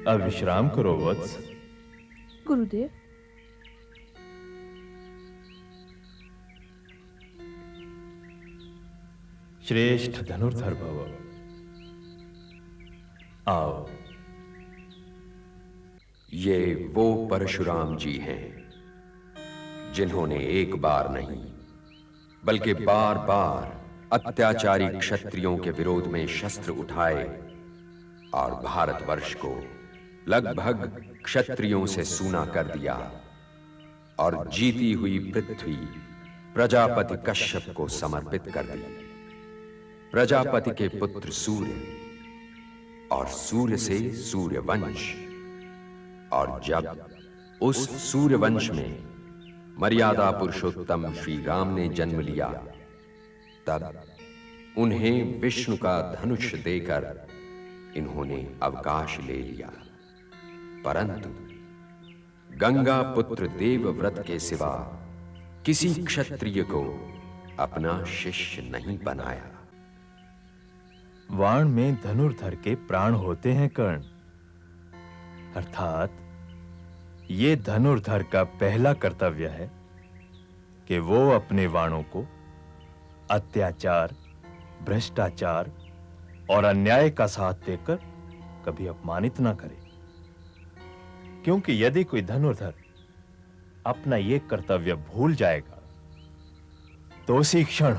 अब विश्राम करो वत्स। गुरुदेव, श्रेष्ठ धनुर्धर भव। आओ। ये वो परशुराम जी हैं जिन्होंने एक बार नहीं बल्कि बार बार अत्याचारी क्षत्रियों के विरोध में शस्त्र उठाए और भारतवर्ष को लगभग क्षत्रियों से सूना कर दिया और जीती हुई पृथ्वी प्रजापति कश्यप को समर्पित कर दी। प्रजापति के पुत्र सूर्य और सूर्य से सूर्यवंश, और जब उस सूर्यवंश में मर्यादा पुरुषोत्तम श्री राम ने जन्म लिया, तब उन्हें विष्णु का धनुष देकर इन्होंने अवकाश ले लिया। परंतु गंगा पुत्र देवव्रत के सिवा किसी क्षत्रिय को अपना शिष्य नहीं बनाया। वाण में धनुर्धर के प्राण होते हैं कर्ण, अर्थात ये धनुर्धर का पहला कर्तव्य है कि वो अपने वाणों को अत्याचार, भ्रष्टाचार और अन्याय का साथ देकर कभी अपमानित ना करे, क्योंकि यदि कोई धनुर्धर अपना ये कर्तव्य भूल जाएगा तो उसी क्षण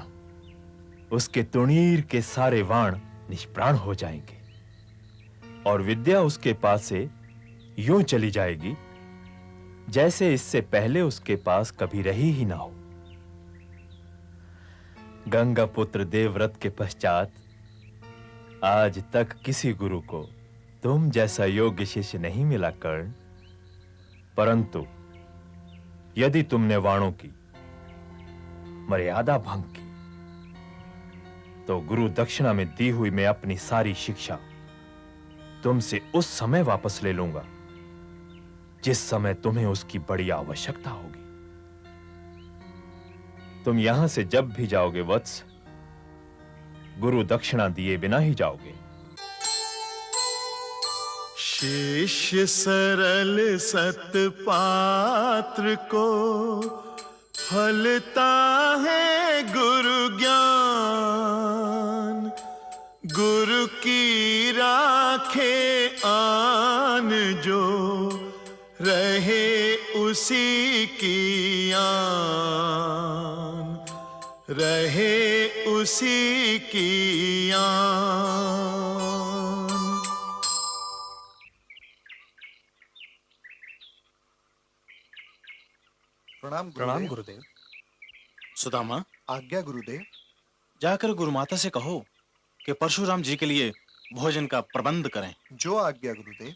उसके तुणीर के सारे वाण निष्प्राण हो जाएंगे और विद्या उसके पास से यूं चली जाएगी जैसे इससे पहले उसके पास कभी रही ही ना हो। गंगा पुत्र देवव्रत के पश्चात आज तक किसी गुरु को तुम जैसा योग्य शिष्य नहीं मिला कर्ण, परंतु यदि तुमने वाणों की मर्यादा भंग की तो गुरु दक्षिणा में दी हुई मैं अपनी सारी शिक्षा तुमसे उस समय वापस ले लूंगा जिस समय तुम्हें उसकी बड़ी आवश्यकता होगी। तुम यहां से जब भी जाओगे वत्स, गुरु दक्षिणा दिए बिना ही जाओगे। शिष्य सरल सत्पात्र को फलता है गुरु ज्ञान। गुरु की राखे आन जो रहे उसी की आन, रहे उसी की आन। प्रणाम गुरुदेव। सुदामा, आज्ञा गुरुदेव। जाकर गुरुमाता से कहो कि परशुराम जी के लिए भोजन का प्रबंध करें। जो आज्ञा गुरुदेव।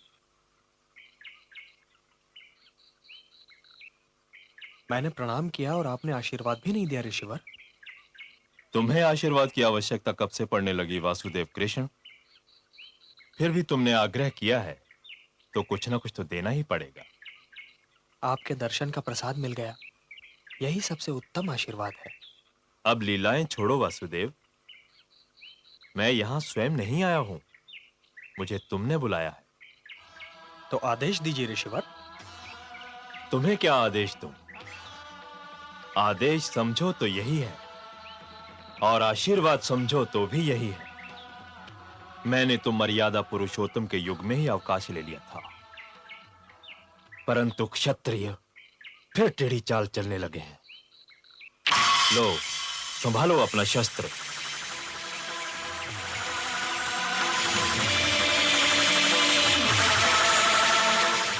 मैंने प्रणाम किया और आपने आशीर्वाद भी नहीं दिया ऋषिवर। तुम्हें आशीर्वाद की आवश्यकता कब से पड़ने लगी वासुदेव कृष्ण? फिर भी तुमने आग्रह किया है तो कुछ ना कुछ तो देना ही पड़ेगा। आपके दर्शन का प्रसाद मिल गया, यही सबसे उत्तम आशीर्वाद है। अब लीलाएं छोड़ो वासुदेव, मैं यहां स्वयं नहीं आया हूं, मुझे तुमने बुलाया है। तो आदेश दीजिए ऋषिवर। तुम्हें क्या आदेश दूं? आदेश समझो तो यही है और आशीर्वाद समझो तो भी यही है। मैंने तो मर्यादा पुरुषोत्तम के युग में ही अवकाश ले लिया था, परंतु क्षत्रिय फिर टेढ़ी चाल चलने लगे हैं। लो, संभालो अपना शस्त्र।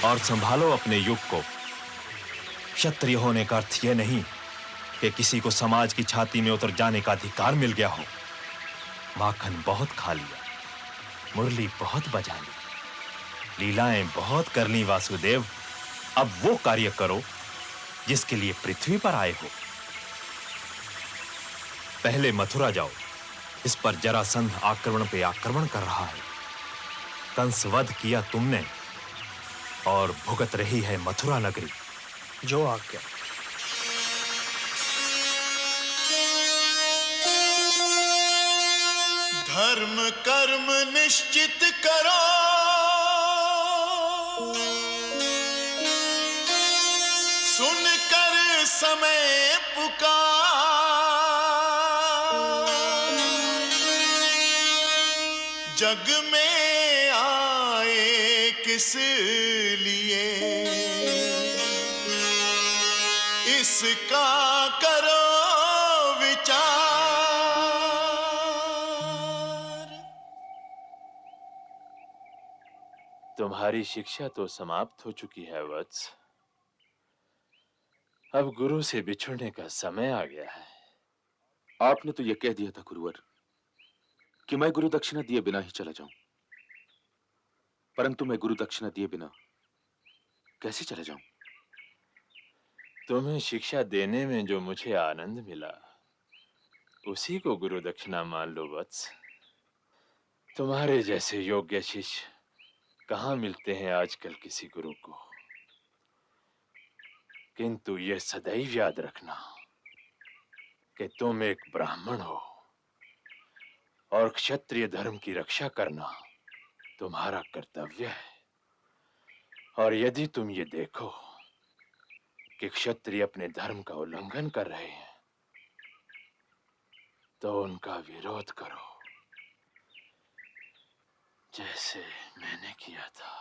और संभालो अपने युग को। क्षत्रिय होने का अर्थ यह नहीं कि किसी को समाज की छाती में उतर जाने का अधिकार मिल गया हो। माखन बहुत खा लिया, मुरली बहुत बजा ली, लीलाएं बहुत कर ली वासुदेव। अब वो कार्य करो जिसके लिए पृथ्वी पर आए हो। पहले मथुरा जाओ, इस पर जरासंध आक्रमण पे आक्रमण कर रहा है। कंस वध किया तुमने और भुगत रही है मथुरा नगरी। जो आज्ञा। धर्म कर्म निश्चित करो, समय पुकार, जग में आए किस लिए, इसका करो विचार। तुम्हारी शिक्षा तो समाप्त हो चुकी है वत्स। अब गुरु से बिछुड़ने का समय आ गया है। आपने तो यह कह दिया था गुरुवर कि मैं गुरु दक्षिणा दिए बिना ही चला जाऊं, परंतु मैं गुरु दक्षिणा दिए बिना कैसे चला जाऊं? तुम्हें शिक्षा देने में जो मुझे आनंद मिला, उसी को गुरु दक्षिणा मान लो वत्स। तुम्हारे जैसे योग्य शिष्य कहाँ मिलते हैं आजकल किसी गुरु को। किंतु यह सदैव याद रखना कि तुम एक ब्राह्मण हो और क्षत्रिय धर्म की रक्षा करना तुम्हारा कर्तव्य है। और यदि तुम ये देखो कि क्षत्रिय अपने धर्म का उल्लंघन कर रहे हैं, तो उनका विरोध करो, जैसे मैंने किया था।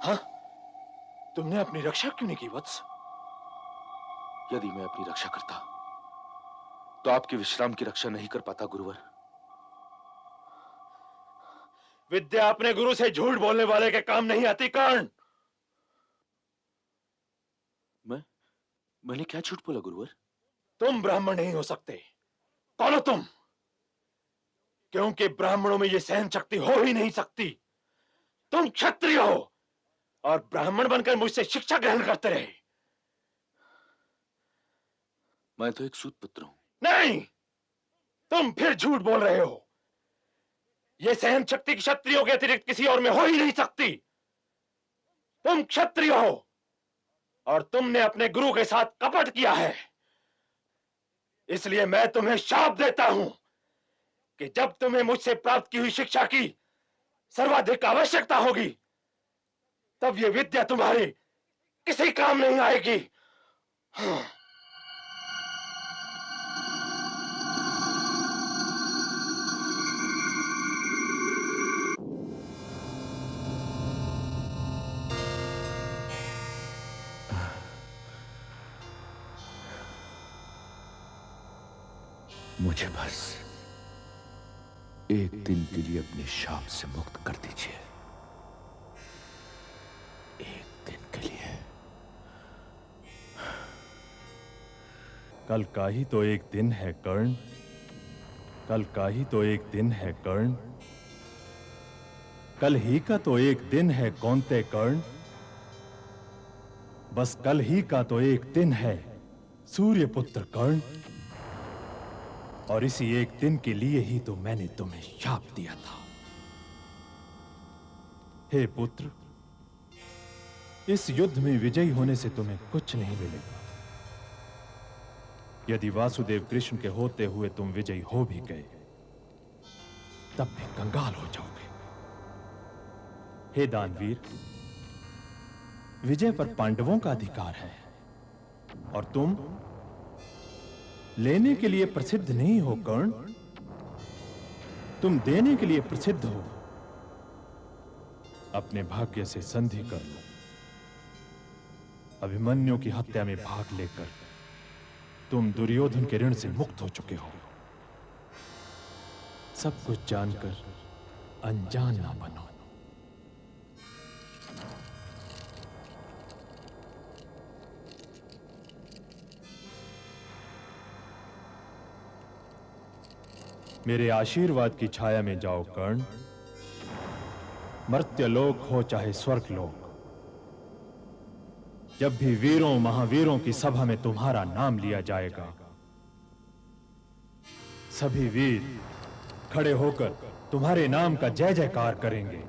हाँ, तुमने अपनी रक्षा क्यों नहीं की वत्स? यदि मैं अपनी रक्षा करता तो आपके विश्राम की रक्षा नहीं कर पाता गुरुवर। विद्या अपने गुरु से झूठ बोलने वाले के काम नहीं आती कर्ण। मैंने क्या झूठ बोला गुरुवर? तुम ब्राह्मण नहीं हो सकते। कौन हो तुम? क्योंकि ब्राह्मणों में यह सहन शक्ति हो ही नहीं सकती। तुम क्षत्रिय हो और ब्राह्मण बनकर मुझसे शिक्षा ग्रहण करते रहे। मैं तो एक सूत पुत्र हूं। नहीं, तुम फिर झूठ बोल रहे हो। यह सहन शक्ति क्षत्रियों के अतिरिक्त किसी और में हो ही नहीं सकती। तुम क्षत्रिय हो और तुमने अपने गुरु के साथ कपट किया है। इसलिए मैं तुम्हें शाप देता हूं कि जब तुम्हें मुझसे प्राप्त की हुई शिक्षा की सर्वाधिक आवश्यकता होगी, तब यह विद्या तुम्हारी किसी काम नहीं आएगी। मुझे बस एक दिन के लिए अपने शाप से मुक्त कर दीजिए। एक दिन के लिए। कल का ही तो एक दिन है कर्ण, कल का ही तो एक दिन है कर्ण, कल ही का तो एक दिन है कौंते कर्ण, बस कल ही का तो एक दिन है सूर्यपुत्र कर्ण, और इसी एक दिन के लिए ही तो मैंने तुम्हें शाप दिया था। हे पुत्र, इस युद्ध में विजयी होने से तुम्हें कुछ नहीं मिलेगा। यदि वासुदेव कृष्ण के होते हुए तुम विजयी हो भी गए, तब भी कंगाल हो जाओगे। हे दानवीर, विजय पर पांडवों का अधिकार है, और तुम लेने के लिए प्रसिद्ध नहीं हो कर्ण, तुम देने के लिए प्रसिद्ध हो। अपने भाग्य से संधि कर लो। अभिमन्यु की हत्या में भाग लेकर तुम दुर्योधन के ऋण से मुक्त हो चुके हो। सब कुछ जानकर अनजान ना बनो। मेरे आशीर्वाद की छाया में जाओ कर्ण। मर्त्यलोक हो चाहे स्वर्गलोक, जब भी वीरों महावीरों की सभा में तुम्हारा नाम लिया जाएगा, सभी वीर खड़े होकर तुम्हारे नाम का जय जयकार करेंगे।